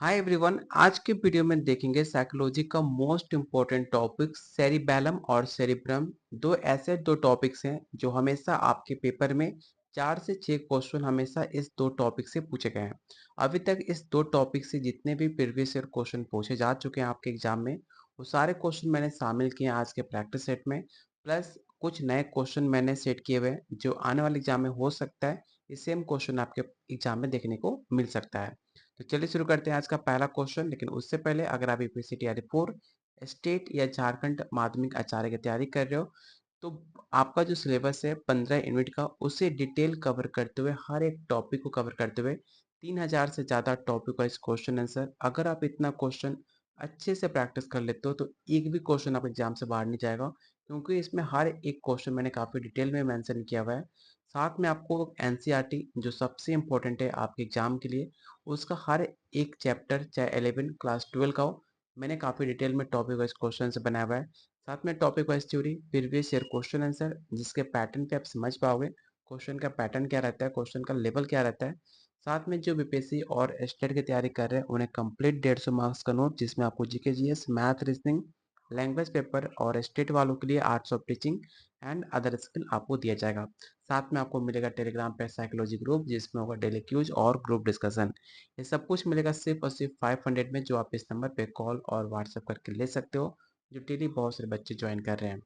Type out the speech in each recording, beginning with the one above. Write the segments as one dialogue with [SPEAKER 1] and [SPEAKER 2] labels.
[SPEAKER 1] Hi everyone. आज के video में देखेंगे साइकोलॉजी का मोस्ट इम्पोर्टेंट टॉपिक सेरिबैलम और सेरिब्रम। दो टॉपिक्स हैं जो हमेशा आपके पेपर में 4 से 6 क्वेश्चन हमेशा इस दो टॉपिक से पूछे गए हैं। अभी तक इस दो टॉपिक से जितने भी प्रीवियस ईयर क्वेश्चन पूछे जा चुके हैं आपके एग्जाम में, वो सारे क्वेश्चन मैंने शामिल किए हैं आज के प्रैक्टिस सेट में। प्लस कुछ नए क्वेश्चन मैंने सेट किए हुए हैं जो आने वाले एग्जाम में हो सकता है ये सेम क्वेश्चन आपके एग्जाम में देखने को मिल सकता है। तो चलिए शुरू करते हैं आज का पहला क्वेश्चन। लेकिन उससे पहले अगर आप यूपीएससी टीआरई 4 स्टेट या झारखंड माध्यमिक आचार्य की तैयारी कर रहे हो तो आपका जो सिलेबस है 15 यूनिट का, उसे डिटेल कवर करते हुए हर एक टॉपिक को कवर करते हुए 3000 से ज़्यादा टॉपिक का इस क्वेश्चन आंसर। अगर आप इतना क्वेश्चन अच्छे से प्रैक्टिस कर लेते हो तो एक भी क्वेश्चन आप एग्जाम से बाहर नहीं जाएगा, क्योंकि इसमें हर एक क्वेश्चन मैंने काफ़ी डिटेल में मेंशन किया हुआ है। साथ में आपको एनसीईआरटी जो सबसे इम्पोर्टेंट है आपके एग्जाम के लिए, उसका हर एक चैप्टर चाहे 11 क्लास 12 का हो, मैंने काफ़ी डिटेल में टॉपिक वाइज क्वेश्चन से बनाया हुआ है। साथ में topic wise theory, previous year question answer, जिसके पैटर्न पे आप समझ पाओगे क्वेश्चन का पैटर्न क्या रहता है, क्वेश्चन का लेवल क्या रहता है। साथ में जो बीपीएससी और स्टेट की तैयारी कर रहे हैं उन्हें कंप्लीट 150 मार्क्स का नोट, जिसमें आपको GK GS, math, reasoning, language paper और स्टेट वालों के लिए arts of teaching and other skill आपको दिया जाएगा। साथ में आपको मिलेगा टेलीग्राम पे साइकोलॉजी ग्रुप, जिसमें होगा डेली क्यूज और ग्रुप डिस्कशन। ये सब कुछ मिलेगा सिर्फ और सिर्फ 500 में, जो आप इस नंबर पे कॉल और व्हाट्सएप करके ले सकते हो, जो डेली बहुत सारे बच्चे ज्वाइन कर रहे हैं।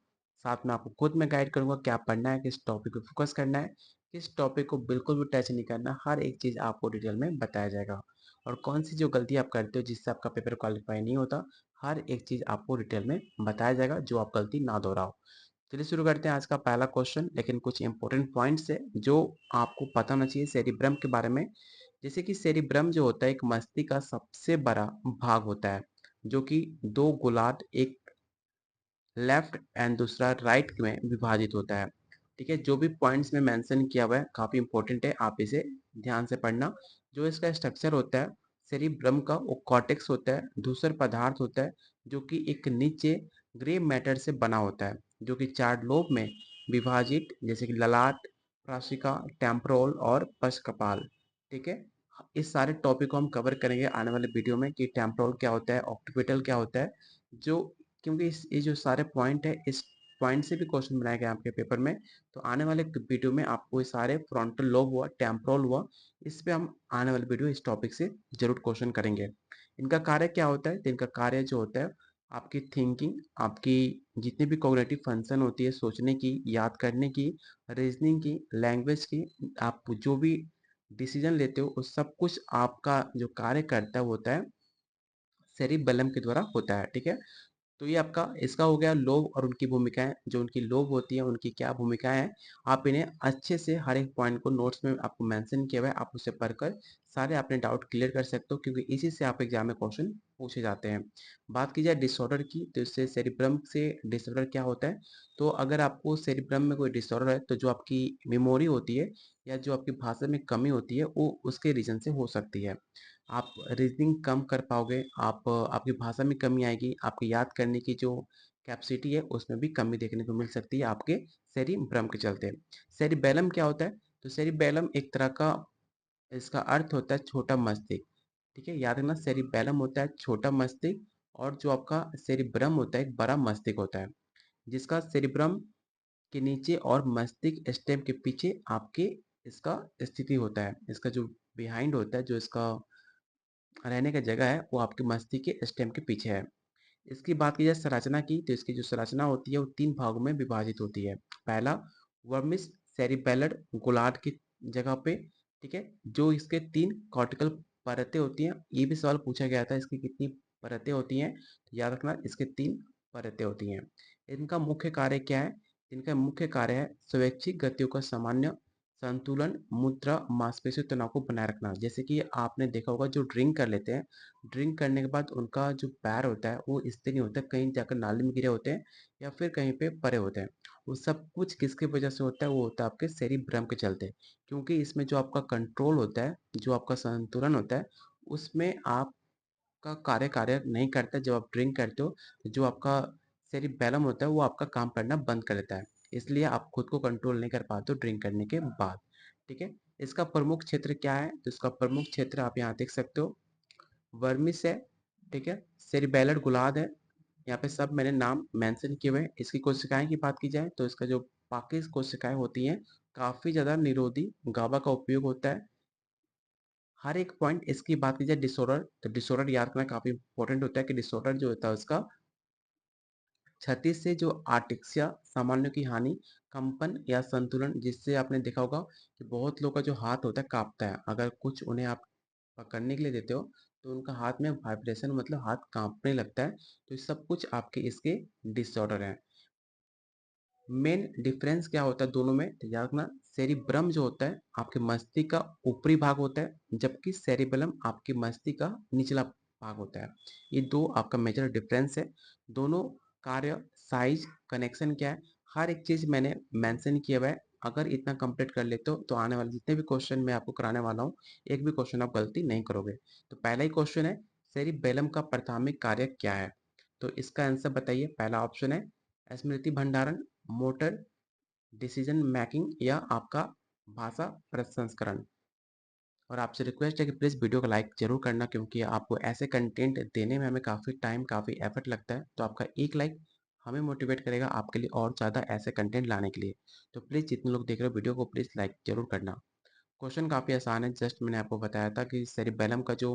[SPEAKER 1] साथ में आपको खुद में गाइड करूंगा क्या पढ़ना है, किस टॉपिक पे फोकस करना है, किस टॉपिक को बिल्कुल भी टच नहीं करना। हर एक चीज़ आपको डिटेल में बताया जाएगा। और कौन सी जो गलती आप करते हो जिससे आपका पेपर क्वालिफाई नहीं होता, हर एक चीज़ आपको डिटेल में बताया जाएगा, जो आप गलती ना दोहराओ। चलिए शुरू करते हैं आज का पहला क्वेश्चन। लेकिन कुछ इंपॉर्टेंट पॉइंट्स है जो आपको पता होना चाहिए सेरिब्रम के बारे में। जैसे कि सेरिब्रम जो होता है एक मस्तिष्क का सबसे बड़ा भाग होता है, जो कि दो गोलार्ध, एक लेफ्ट एंड दूसरा राइट में विभाजित होता है। ठीक है, जो भी पॉइंट्स में मेंशन किया हुआ है काफी इंपॉर्टेंट है, आप इसे ध्यान से पढ़ना। जो इसका स्ट्रक्चर होता है सेरिब्रम का, वो कॉर्टेक्स होता है, धूसर पदार्थ होता है जो कि एक नीचे ग्रे मैटर से बना होता है, जो कि 4 लोब में विभाजित, जैसे कि ललाट, प्राशिका, टेम्पोरल और पश्चकपाल। ठीक है, इस सारे टॉपिक को हम कवर करेंगे आने वाले वीडियो में कि टेम्पोरल क्या होता है, ऑक्सीपिटल क्या होता है। जो क्योंकि ये जो सारे पॉइंट है, इस पॉइंट से भी क्वेश्चन बनाए गए आपके पेपर में। तो आने वाले वीडियो में आपको ये सारे फ्रंटल लोब हुआ, टेम्पोरल हुआ, इस पे हम आने वाले वीडियो इस टॉपिक से जरूर क्वेश्चन करेंगे। इनका कार्य क्या होता है? तो इनका कार्य जो होता है आपकी थिंकिंग, आपकी जितनी भी कॉग्निटिव फंक्शन होती है, सोचने की, याद करने की, रीजनिंग की, लैंग्वेज की, आप जो भी डिसीजन लेते हो उस सब कुछ आपका जो कार्य करता है वो होता है सेरिबैलम के द्वारा होता है। ठीक है, तो ये आपका इसका हो गया लोभ और उनकी भूमिकाएं। जो उनकी लोभ होती है उनकी क्या भूमिकाएं हैं, आप इन्हें अच्छे से हर एक पॉइंट को नोट्स में आपको मेंशन किया हुआ है, आप उसे पढ़कर सारे अपने डाउट क्लियर कर सकते हो, क्योंकि इसी से आप एग्जाम में क्वेश्चन पूछे जाते हैं। बात की जाए डिसऑर्डर की, तो इससे सेरिब्रम से डिसऑर्डर क्या होता है? तो अगर आपको सेरिब्रम में कोई डिसऑर्डर है तो जो आपकी मेमोरी होती है या जो आपकी भाषा में कमी होती है वो उसके रीजन से हो सकती है। आप रीजनिंग कम कर पाओगे, आप आपकी भाषा में कमी आएगी, आपकी याद करने की जो कैपेसिटी है उसमें भी कमी देखने को मिल सकती है आपके सेरिब्रम के चलते। सेरिबैलम क्या होता है? तो सेरिबैलम एक तरह का, इसका अर्थ होता है छोटा मस्तिष्क। ठीक है, याद रखना, सेरिबैलम होता है छोटा मस्तिष्क और जो आपका सेरिब्रम होता है एक बड़ा मस्तिष्क होता है, जिसका सेरिब्रम के नीचे और मस्तिष्क स्टेम के पीछे आपके इसका स्थिति होता है। इसका जो बिहाइंड होता है, जो इसका रहने का जगह है, वो आपके मस्तिष्क के स्टेम के पीछे है। इसकी बात की जाए संरचना की, तो इसकी जो संरचना होती है वो 3 भागों में विभाजित होती है। पहला, वर्मिस सेरिबेलर गोलार्ध की जगह पे। ठीक है, जो इसके 3 कॉर्टिकल परतें होती हैं। ये भी सवाल पूछा गया था, इसकी कितनी परतें होती हैं? तो याद रखना, इसके 3 परतें होती हैं। इनका मुख्य कार्य क्या है? इनका मुख्य कार्य है स्वैच्छिक गतियों का सामान्य संतुलन, मुद्रा, मांसपेशियों तनाव को बनाए रखना। जैसे कि आपने देखा होगा जो ड्रिंक कर लेते हैं, ड्रिंक करने के बाद उनका जो पैर होता है वो स्थिर नहीं होता, कहीं जाकर नाली में गिरे होते हैं या फिर कहीं पे पड़े होते हैं। वो सब कुछ किसकी वजह से होता है? वो होता है आपके सेरिब्रम के चलते। क्योंकि इसमें जो आपका कंट्रोल होता है, जो आपका संतुलन होता है, उसमें आपका कार्य नहीं करता। जब आप ड्रिंक करते हो तो जो आपका सेरिबैलम होता है वो आपका काम करना बंद कर देता है, इसलिए आप खुद को कंट्रोल नहीं कर पाते हो ड्रिंक करने के बाद। ठीक है, इसका प्रमुख क्षेत्र क्या है? तो इसका प्रमुख क्षेत्र आप यहाँ देख सकते हो, वर्मिस है, ठीक है, सेरिबेलर गुलाद है। यहाँ पे सब मैंने नाम मेंशन किए हुए हैं। इसकी कोशिकाएं की बात की जाए तो इसका जो बाकी कोशिकाएं होती हैं काफी ज्यादा निरोधी गाबा का उपयोग होता है। हर एक पॉइंट इसकी बात की जाए डिसऑर्डर, तो डिसऑर्डर याद करना काफी इंपॉर्टेंट होता है कि डिसऑर्डर जो होता है उसका क्षति से जो आर्टिक्सिया सामान्य की हानि, कंपन या संतुलन, जिससे आपने देखा होगा कि बहुत लोगों का जो हाथ होता है कांपता है अगर कुछ उन्हें आप पकड़ने के लिए देते हो, तो उनका हाथ में वाइब्रेशन मतलब हाथ कांपने लगता है। तो ये सब कुछ आपके इसके डिसऑर्डर हैं। मेन डिफरेंस क्या होता है दोनों में, तो याद रखना, सेरिब्रम जो होता है आपके मस्तिष्क का ऊपरी भाग होता है, जबकि सेरिबेलम आपके मस्तिष्क का निचला भाग होता है। ये दो आपका मेजर डिफरेंस है। दोनों कार्य, साइज, कनेक्शन क्या है, हर एक चीज मैंने मेंशन किया हुआ है। अगर इतना कंप्लीट कर लेते हो तो आने वाले जितने भी क्वेश्चन मैं आपको कराने वाला हूँ, एक भी क्वेश्चन आप गलती नहीं करोगे। तो पहला ही क्वेश्चन है, सेरिबेलम का प्राथमिक कार्य क्या है? तो इसका आंसर बताइए। पहला ऑप्शन है स्मृति भंडारण, मोटर, डिसीजन मेकिंग या आपका भाषा प्रसंस्करण। और आपसे रिक्वेस्ट है कि प्लीज़ वीडियो को लाइक जरूर करना, क्योंकि आपको ऐसे कंटेंट देने में हमें काफ़ी टाइम काफ़ी एफर्ट लगता है। तो आपका एक लाइक हमें मोटिवेट करेगा आपके लिए और ज़्यादा ऐसे कंटेंट लाने के लिए। तो प्लीज़ जितने लोग देख रहे हो वीडियो को प्लीज़ लाइक जरूर करना। क्वेश्चन काफ़ी आसान है। जस्ट मैंने आपको बताया था कि सेरिबेलम का जो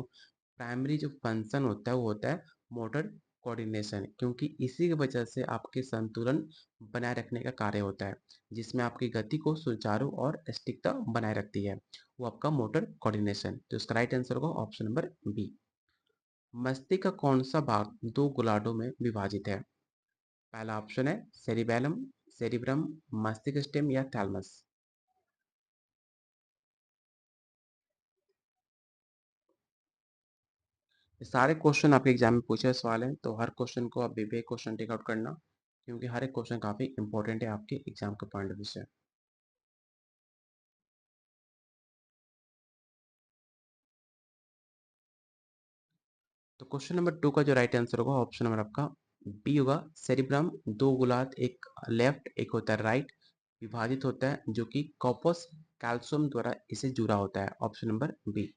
[SPEAKER 1] प्राइमरी जो फंक्शन होता है वो होता है मोटर कोऑर्डिनेशन, क्योंकि इसी की वजह से आपके संतुलन बनाए रखने का कार्य होता है, जिसमें आपकी गति को सुचारू और सटीकता बनाए रखती है, वो आपका मोटर कोऑर्डिनेशन। तो इसका राइट आंसर होगा ऑप्शन नंबर बी। मस्तिष्क का कौन सा भाग दो गोलार्धों में विभाजित है? पहला ऑप्शन है सेरिबेलम, सेरिब्रम, मस्तिष्क स्टेम या थैलमस। ये सारे क्वेश्चन आपके एग्जाम में पूछे हुए सवाल हैं, तो हर क्वेश्चन को आप विवेक क्वेश्चन टेक आउट करना, क्योंकि हर एक क्वेश्चन काफी इंपॉर्टेंट है आपके एग्जाम के पॉइंट ऑफ व्यू से। तो क्वेश्चन नंबर 2 का जो राइट आंसर होगा ऑप्शन नंबर आपका बी होगा। सेरिब्रम दो गुलात, एक लेफ्ट एक होता है राइट, विभाजित होता है, जो कि कॉर्पस कैल्शियम द्वारा इसे जुड़ा होता है। Option number B.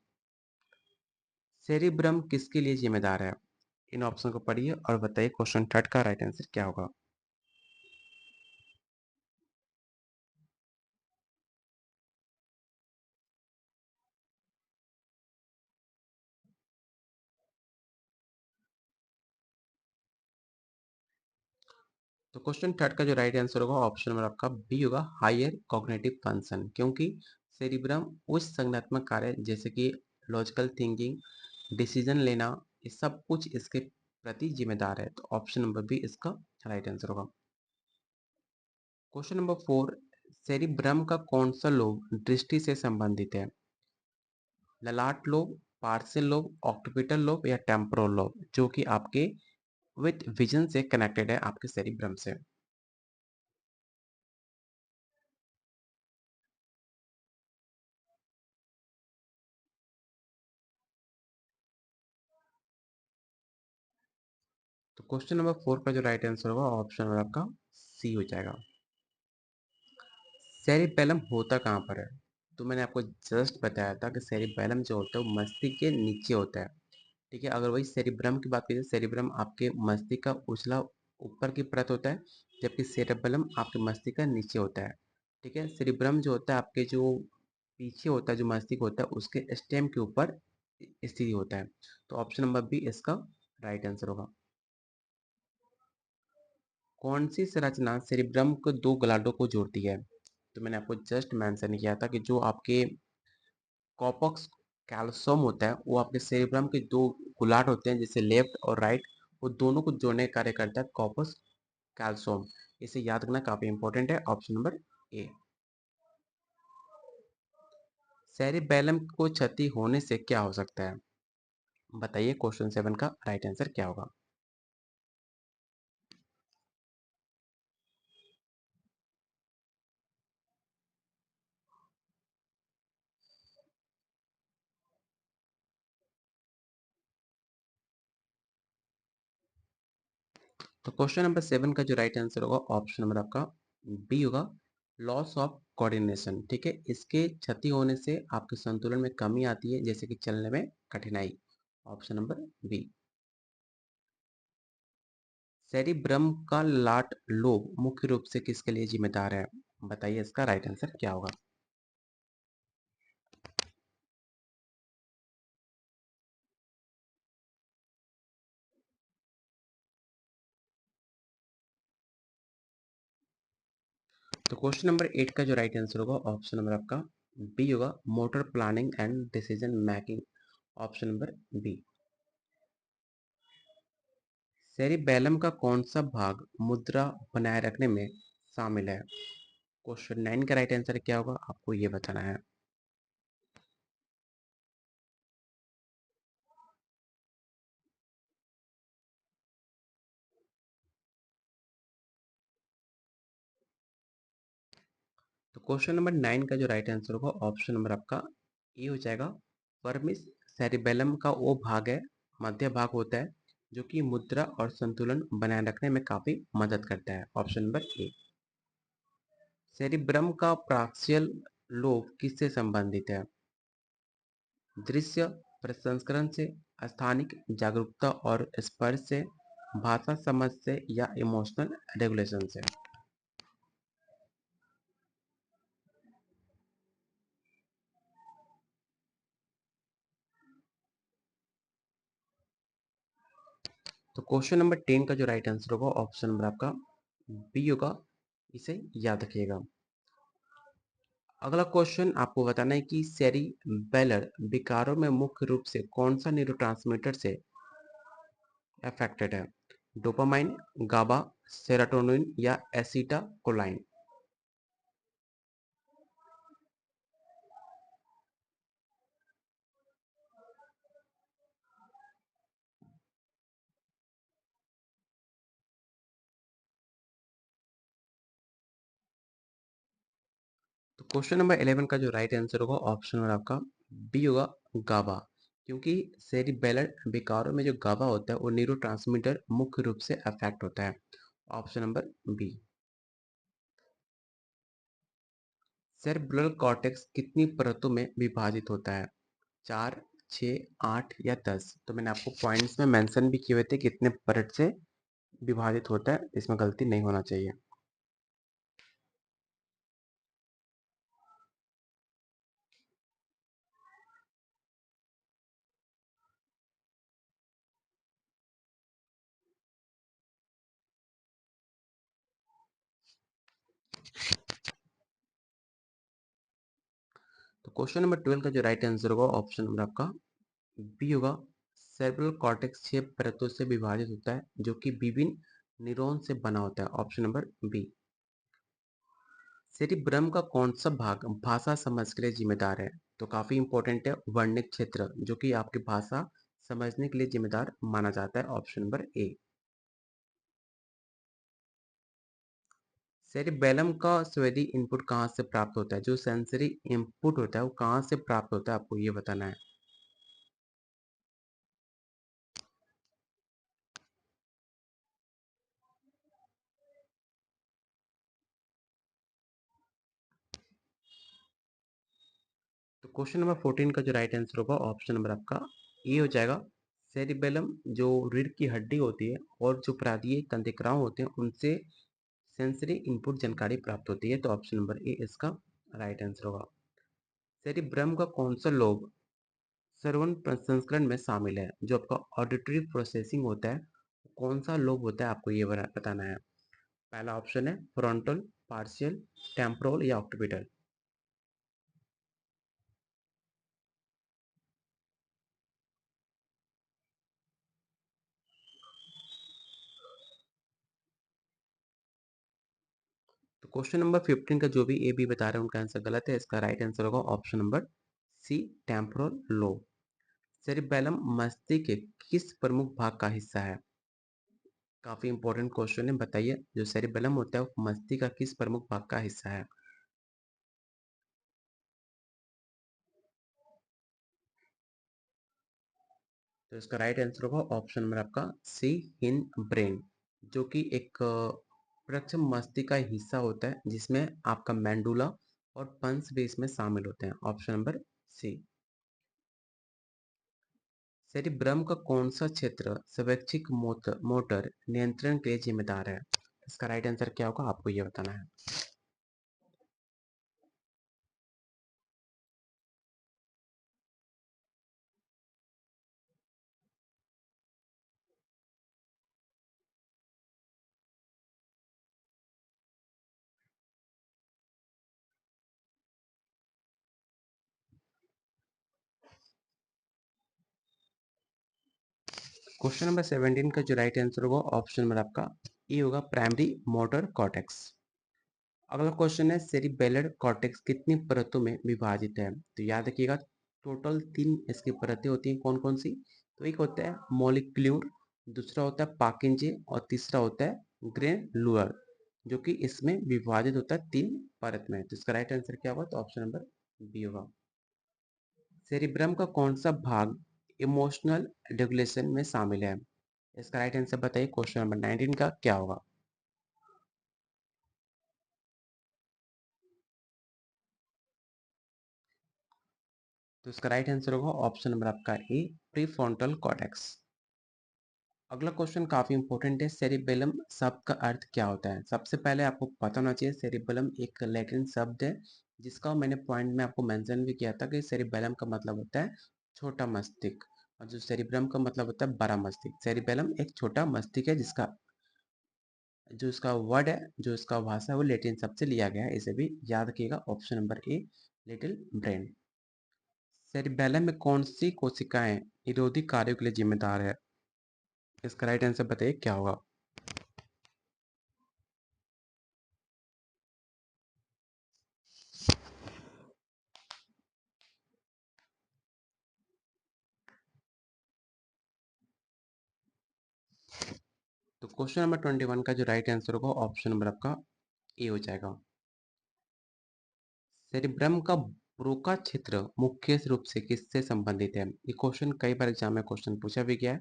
[SPEAKER 1] सेरिब्रम किसके लिए जिम्मेदार है? इन ऑप्शन को पढ़िए और बताइए क्वेश्चन थर्ड का राइट आंसर क्या होगा। तो क्वेश्चन थर्ड का जो राइट आंसर होगा ऑप्शन नंबर आपका बी होगा, हायर कॉग्निटिव फंक्शन, क्योंकि सेरिब्रम उच्च संज्ञानात्मक कार्य जैसे कि लॉजिकल थिंकिंग, डिसीजन लेना, ये सब कुछ इसके प्रति जिम्मेदार है। तो ऑप्शन नंबर बी इसका राइट आंसर होगा। क्वेश्चन नंबर 4, सेरिब्रम का कौन सा लोब दृष्टि से संबंधित है? ललाट lobe, partial lobe, occipital lobe या टेम्पोरल लोब, जो कि आपके विथ विजन से कनेक्टेड है आपके सेरिब्रम से। तो क्वेश्चन नंबर 4 का जो राइट आंसर होगा ऑप्शन नंबर आपका सी हो जाएगा। सेरिबेलम होता कहाँ पर है? तो मैंने आपको जस्ट बताया था कि सेरिबेलम जो होता है वो मस्तिष्क के नीचे होता है, ठीक है। अगर वही सेरिब्रम की बात करें, सेरिब्रम आपके मस्तिष्क का उछला ऊपर की परत होता है, जबकि सेरिबेलम आपके मस्तिष्क का नीचे होता है, ठीक है। सेरिब्रम जो होता है आपके जो पीछे होता है, जो मस्तिष्क होता है उसके स्टेम के ऊपर स्थिति होता है। तो ऑप्शन नंबर बी इसका राइट आंसर होगा। कौन सी संरचना सेरिब्रम को दो गोलार्धों को जोड़ती है? तो मैंने आपको जस्ट मेंशन किया था कि जो आपके कॉर्पस कैल्शियम होता है वो आपके सेरिब्रम के दो गोलार्ध होते हैं, जैसे लेफ्ट और राइट, वो दोनों को जोड़ने का कार्य करता है कॉर्पस कैल्शियम। इसे याद रखना काफी इंपॉर्टेंट है। Option number A. सेरिबेलम को क्षति होने से क्या हो सकता है? बताइए क्वेश्चन 7 का राइट आंसर क्या होगा। तो क्वेश्चन नंबर 7 का जो राइट आंसर होगा ऑप्शन नंबर आपका बी होगा, लॉस ऑफ कोऑर्डिनेशन, ठीक है। इसके क्षति होने से आपके संतुलन में कमी आती है, जैसे कि चलने में कठिनाई। Option number B. सेरिब्रम का लाट लोब मुख्य रूप से किसके लिए जिम्मेदार है? बताइए इसका राइट आंसर क्या होगा। तो क्वेश्चन नंबर 8 का जो राइट आंसर होगा ऑप्शन नंबर आपका बी होगा, motor planning and decision making, option number B. Cerebellum का कौन सा भाग मुद्रा बनाए रखने में शामिल है? क्वेश्चन 9 का राइट आंसर क्या होगा, आपको ये बताना है। तो क्वेश्चन नंबर 9 का जो राइट आंसर होगा ऑप्शन नंबर आपका ए हो जाएगा। वर्मिस सेरिबेलम का वो भाग है, मध्य भाग होता है, जो कि मुद्रा और संतुलन बनाए रखने में काफी मदद करता है, ऑप्शन नंबर ए। सेरिब्रम का प्राक्सियल लोब किससे संबंधित है? दृश्य प्रसंस्करण से, स्थानिक जागरूकता और स्पर्श से, भाषा समझ से या इमोशनल रेगुलेशन से? तो क्वेश्चन नंबर 10 का जो राइट आंसर होगा ऑप्शन नंबर आपका बी होगा, इसे याद रखिएगा। अगला क्वेश्चन आपको बताना है कि सेरिबेलर विकारों में मुख्य रूप से कौन सा न्यूरोट्रांसमीटर से अफेक्टेड है? डोपामाइन, गाबा, सेरोटोनिन या एसिटाकोलाइन? तो क्वेश्चन नंबर 11 का जो राइट आंसर होगा ऑप्शन नंबर आपका बी होगा, गाबा। क्योंकि सेरिबेलर विकारों में जो गाबा होता है वो न्यूरोट्रांसमीटर मुख्य रूप से अफेक्ट होता है, option number B. Cerebral cortex कितनी परतों में विभाजित होता है? 4, 6, 8 या 10? तो मैंने आपको पॉइंट्स में मेंशन भी किए हुए थे कितने परत से विभाजित होता है, इसमें गलती नहीं होना चाहिए। तो क्वेश्चन नंबर 12 का जो राइट आंसर होगा ऑप्शन नंबर आपका बी होगा। सेरेब्रल कॉर्टेक्स 6 परतों से विभाजित होता है, जो कि विभिन्न न्यूरॉन से बना होता है, ऑप्शन नंबर बी। सेरिब्रम का कौन सा भाग भाषा समझ के लिए जिम्मेदार है? तो काफी इंपॉर्टेंट है, वर्णिक क्षेत्र, जो कि आपकी भाषा समझने के लिए जिम्मेदार माना जाता है, ऑप्शन नंबर ए। सेरिबैलम का स्वेदी इनपुट कहाँ से प्राप्त होता है? जो सेंसरी इनपुट होता है वो कहाँ से प्राप्त होता है, आपको ये बताना है। तो क्वेश्चन नंबर 14 का जो राइट आंसर होगा ऑप्शन नंबर आपका ए हो जाएगा। सेरिबेलम जो रीढ़ की हड्डी होती है और जो प्रादीय तंत्रिकाओं होते हैं उनसे सेंसरी इनपुट जानकारी प्राप्त होती है, तो ऑप्शन नंबर ए इसका राइट आंसर होगा। सेरिब्रम का कौन सा लोब श्रवण प्रसंस्करण में शामिल है? जो आपका ऑडिटरी प्रोसेसिंग होता है, कौन सा लोब होता है, आपको ये बताना है। पहला ऑप्शन है फ्रंटल, पार्शियल, टेम्पोरल या ऑक्यूपिटल? तो क्वेश्चन नंबर 15 का जो भी ए बी बता रहे हैं उनका आंसर गलत है, इसका राइट आंसर होगा option number C, temporal lobe. Cerebellum मस्तिष्क के किस प्रमुख भाग का हिस्सा है? काफी इंपॉर्टेंट क्वेश्चन है, बताइए जो सेरिबेलम होता है वो मस्तिष्क का किस प्रमुख भाग का हिस्सा है? तो इसका राइट आंसर होगा ऑप्शन नंबर आपका सी, हिन ब्रेन, जो कि एक प्रक्षम मस्तिष्क का हिस्सा होता है जिसमें आपका मेंडुला और पंस भी इसमें शामिल होते हैं, ऑप्शन नंबर सी। सेरिब्रम का कौन सा क्षेत्र स्वैच्छिक मोटर मोटर नियंत्रण के लिए जिम्मेदार है? इसका राइट आंसर क्या होगा, आपको ये बताना है। क्वेश्चन नंबर 17 का जो राइट आंसर होगा ऑप्शन नंबर आपका ए होगा, प्राइमरी मोटर कॉर्टेक्स। अगला क्वेश्चन है, सेरिबेलर कॉर्टेक्स कितनी परतों में विभाजित है? तो याद रखिएगा, टोटल 3 इसकी परतें होती हैं। कौन कौन सी? तो एक होता है मॉलिक्यूलर, दूसरा होता है पार्किंजे और तीसरा होता है ग्रेनुलर, जो कि इसमें विभाजित होता है 3 परत में। तो इसका राइट आंसर क्या होगा? तो ऑप्शन नंबर बी होगा। सेरिब्रम का कौन सा भाग इमोशनल रेगुलेशन में शामिल है? इसका राइट आंसर बताइए, क्वेश्चन नंबर 19 का क्या होगा? तो इसका राइट आंसर होगा ऑप्शन नंबर आपका ए, प्रीफ्रंटल कॉर्टेक्स। अगला क्वेश्चन काफी इंपॉर्टेंट है, सेरिबेलम शब्द का अर्थ क्या होता है? सबसे पहले आपको पता होना चाहिए, सेरिबेलम एक लैटिन शब्द है जिसका मैंने पॉइंट में आपको मेंशन भी किया था कि सेरिबेलम का मतलब होता है छोटा मस्तिष्क, और जो सेरिब्रम का मतलब होता है बड़ा मस्तिष्क। सेरिबेलम एक छोटा मस्तिष्क है जिसका जो इसका वर्ड है, जो इसका भाषा है, वो लैटिन शब्द से लिया गया है। इसे भी याद रखिएगा, option number A, little brain. Cerebellum में कौन सी कोशिकाएं निरोधी कार्यों के लिए जिम्मेदार है? इसका राइट आंसर बताइए क्या होगा? तो क्वेश्चन नंबर 21 का जो राइट आंसर होगा ऑप्शन नंबर आपका ए हो जाएगा। सेरिब्रम का ब्रोका क्षेत्र मुख्य रूप से किससे संबंधित है? ये क्वेश्चन कई बार एग्जाम में क्वेश्चन पूछा भी गया है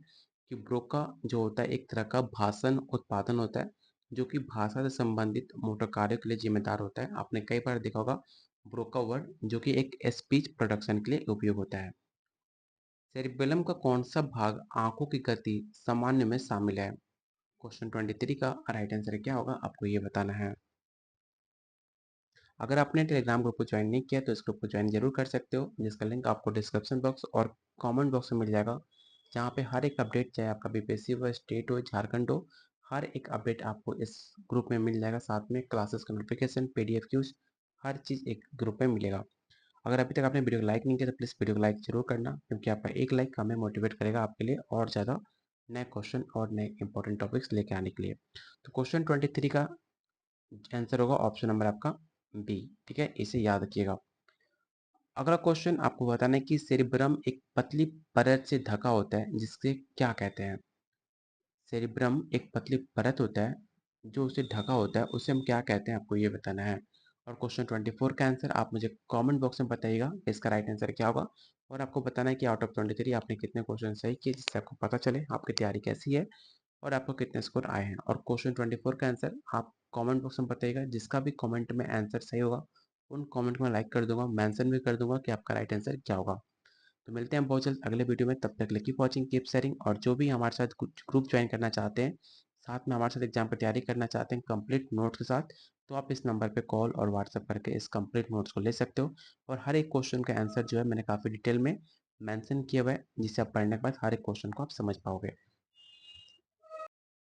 [SPEAKER 1] कि ब्रोका जो होता है एक तरह का भाषण उत्पादन होता है, जो कि भाषा से संबंधित मोटर कार्यों के लिए जिम्मेदार होता है। आपने कई बार देखा होगा ब्रोका वर्ड, जो कि एक स्पीच प्रोडक्शन के लिए उपयोग होता है। सेरिबेलम का कौन सा भाग आंखों की गति सामान्य में शामिल है? क्वेश्चन 23 का राइट आंसर क्या होगा, आपको ये बताना है। अगर आपने टेलीग्राम ग्रुप को ज्वाइन नहीं किया तो इस ग्रुप को ज्वाइन जरूर कर सकते हो, जिसका लिंक आपको डिस्क्रिप्शन बॉक्स और कमेंट बॉक्स में मिल जाएगा, जहाँ पे हर एक अपडेट, चाहे आपका बीपीएससी हो, स्टेट हो, झारखंड हो, हर एक अपडेट आपको इस ग्रुप में मिल जाएगा। साथ में क्लासेस का नोटिफिकेशन, पीडीएफ क्यूज, हर चीज़ एक ग्रुप में मिलेगा। अगर अभी तक आपने वीडियो को लाइक नहीं किया तो प्लीज़ वीडियो को लाइक जरूर करना, क्योंकि आपका एक लाइक हमें मोटिवेट करेगा आपके लिए और ज़्यादा नए क्वेश्चन और नए इंपॉर्टेंट टॉपिक्स लेके आने के लिए। तो क्वेश्चन 23 का आंसर होगा ऑप्शन नंबर आपका बी। ठीक है, इसे याद रखिएगा। अगला क्वेश्चन आपको बताना है कि सेरिब्रम एक पतली परत से ढका होता है जिससे क्या कहते हैं? सेरिब्रम एक पतली परत होता है जो उसे ढका होता है, उसे हम क्या कहते हैं, आपको ये बताना है। और क्वेश्चन 24 का आंसर आप मुझे कमेंट बॉक्स में बताइएगा इसका राइट आंसर क्या होगा। और आपको बताना है कि आउट ऑफ 23 आपने कितने क्वेश्चन सही किए, जिससे आपको पता चले आपकी तैयारी कैसी है और आपको कितने स्कोर आए हैं। और क्वेश्चन 24 का आंसर आप कमेंट बॉक्स में बताइएगा, जिसका भी कमेंट में आंसर सही होगा उन कमेंट को मैं लाइक कर दूंगा, मेंशन भी कर दूंगा कि आपका राइट आंसर क्या होगा। तो मिलते हैं बहुत जल्द अगले वीडियो में, तब तक कीप वॉचिंग, कीप शेयरिंग। और जो भी हमारे साथ कुछ ग्रुप ज्वाइन करना चाहते हैं, साथ में हमारे साथ एग्जाम की तैयारी करना चाहते हैं कंप्लीट नोट्स के साथ, तो आप इस नंबर पे कॉल और व्हाट्सएप करके इस कंप्लीट नोट्स को ले सकते हो। और हर एक क्वेश्चन का आंसर जो है मैंने काफ़ी डिटेल में मेंशन किया हुआ है, जिससे आप पढ़ने के बाद हर एक क्वेश्चन को आप समझ पाओगे।